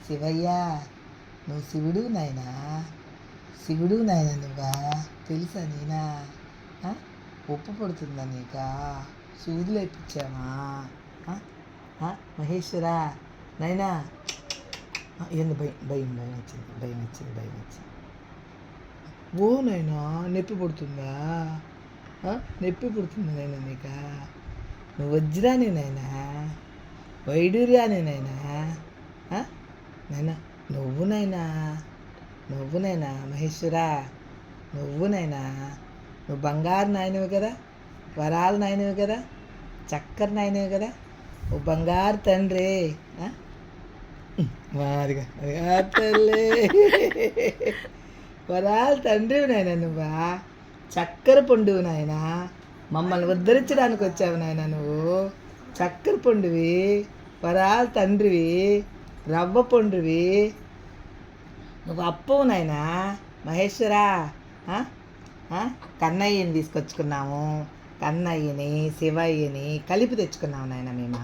శివయ్య, నువ్వు శివుడు నాయనా, శివుడు నాయన నువ్వా? తెలుసా నేనా? ఉప్పు పడుతుందా నీకా? సూదులు వేయించామా? మహేశ్వరా నాయనా, ఏంది భయం భయం భయం వచ్చింది, భయం వచ్చింది, భయం వచ్చింది. ఓ నాయనా, నొప్పి పుడుతుందా? నొప్పి పుడుతుందా నాయనా నీకా? నువ్వు వజ్రాని నాయనా, వైడూర్యాని నాయనా, నాయనా నువ్వునైనా, నువ్వునైనా మహేశ్వరా, నువ్వునైనా, నువ్వు బంగారు నాయనవి కదా, వరాలు నాయనవి కదా, చక్కర నాయనవి కదా, ఓ బంగారు తండ్రి. మాదిగా తల్లి, వరాలు తండ్రివి నాయన నువ్వా, చక్కెర పండువు నాయన, మమ్మల్ని ఉద్ధరించడానికి వచ్చావు నాయన నువ్వు, చక్కెర పండువి, వరాలు తండ్రివి, రవ్వ పండువి, నువ్వు అప్పవు నాయనా మహేశ్వరా. కన్నయ్యని తీసుకొచ్చుకున్నాము, కన్నయ్యని శివయ్యని కలిపి తెచ్చుకున్నాము నాయన మేము.